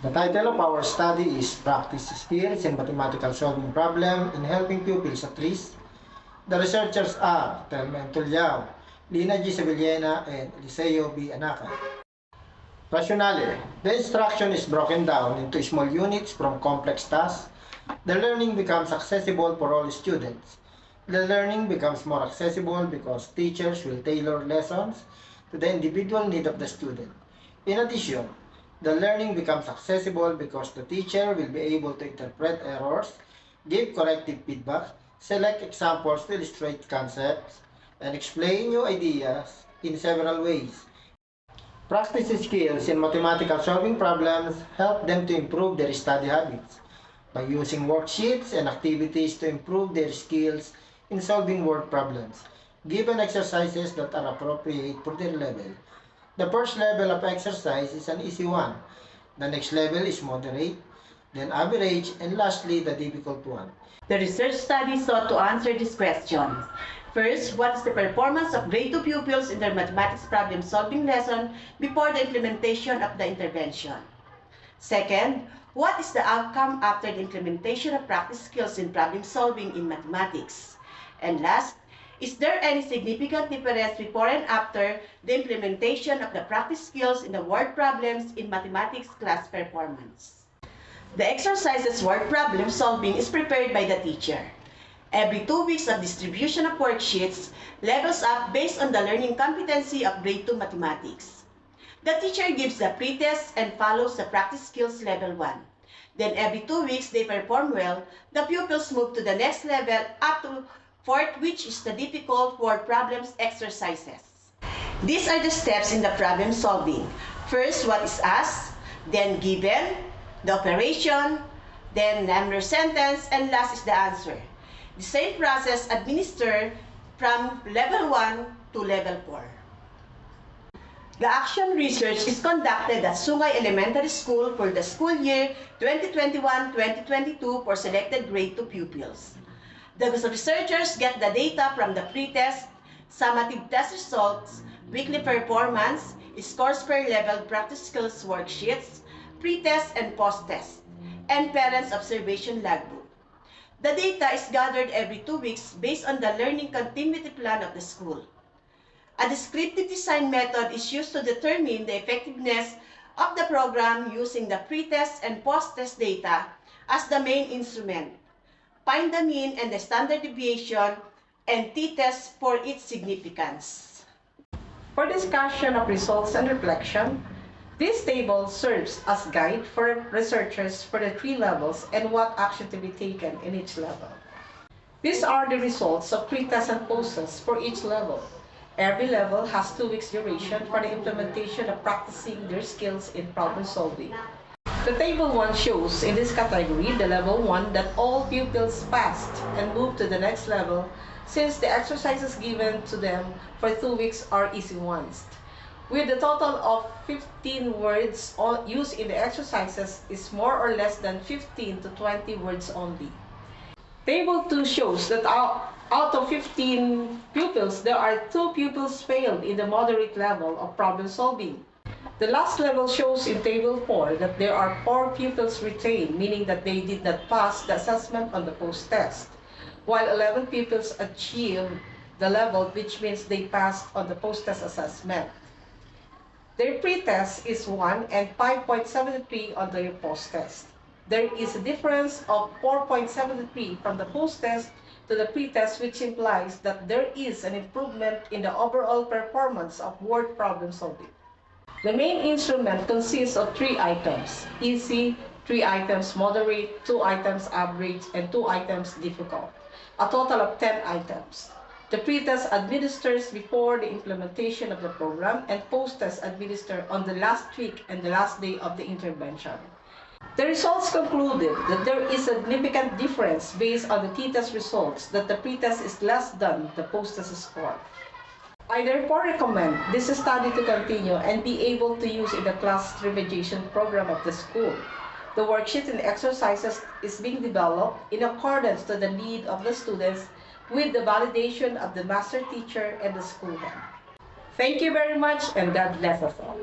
The title of our study is Practice Skills in Mathematical Solving Problem in Helping Pupils at Risk. The researchers are Telma Tulyao, Lina G. Sevillena, and Eliseo B. Anaka. Rationale. The instruction is broken down into small units from complex tasks. The learning becomes accessible for all students. The learning becomes more accessible because teachers will tailor lessons to the individual need of the student. In addition, the learning becomes accessible because the teacher will be able to interpret errors, give corrective feedback, select examples to illustrate concepts, and explain new ideas in several ways. Practice skills in mathematical solving problems help them to improve their study habits by using worksheets and activities to improve their skills in solving word problems, given exercises that are appropriate for their level. The first level of exercise is an easy one. The next level is moderate, then average, and lastly, the difficult one. The research study sought to answer these questions. First, what is the performance of grade 2 pupils in their mathematics problem-solving lesson before the implementation of the intervention? Second, what is the outcome after the implementation of practice skills in problem-solving in mathematics? And last, is there any significant difference before and after the implementation of the practice skills in the word problems in mathematics class performance? The exercises word problem solving is prepared by the teacher. Every 2 weeks of distribution of worksheets levels up based on the learning competency of grade 2 mathematics. The teacher gives the pretest and follows the practice skills level 1. Then every 2 weeks they perform well, the pupils move to the next level up to 4th, which is the difficult word problems exercises. These are the steps in the problem solving. First, what is asked, then given, the operation, then number sentence, and last is the answer. The same process administered from level 1 to level 4. The action research is conducted at Sungay Elementary School for the school year 2021-2022 for selected grade 2 pupils. The researchers get the data from the pretest, summative test results, weekly performance, scores per level practice skills worksheets, pretest and post-test, and parents' observation logbook. The data is gathered every 2 weeks based on the learning continuity plan of the school. A descriptive design method is used to determine the effectiveness of the program using the pretest and post-test data as the main instrument. Find the mean and the standard deviation and t-test for its significance. For discussion of results and reflection, this table serves as guide for researchers for the 3 levels and what action to be taken in each level. These are the results of pretest and post-test for each level. Every level has 2 weeks duration for the implementation of practicing their skills in problem solving. The table 1 shows in this category the level 1 that all pupils passed and moved to the next level since the exercises given to them for 2 weeks are easy ones. With the total of 15 words used in the exercises is more or less than 15 to 20 words only. Table 2 shows that out of 15 pupils, there are 2 pupils failed in the moderate level of problem solving. The last level shows in Table 4 that there are 4 pupils retained, meaning that they did not pass the assessment on the post-test, while 11 pupils achieved the level, which means they passed on the post-test assessment. Their pretest is 1 and 5.73 on their post-test. There is a difference of 4.73 from the post-test to the pretest, which implies that there is an improvement in the overall performance of word problem solving. The main instrument consists of 3 items, easy, 3 items moderate, 2 items average, and 2 items difficult, a total of 10 items. The pretest administers before the implementation of the program and post-test administered on the last week and the last day of the intervention. The results concluded that there is a significant difference based on the t-test results that the pretest is less than the post-test score. I therefore recommend this study to continue and be able to use in the class revision program of the school. The worksheet and exercises is being developed in accordance to the need of the students with the validation of the master teacher and the school head. Thank you very much, and God bless us all.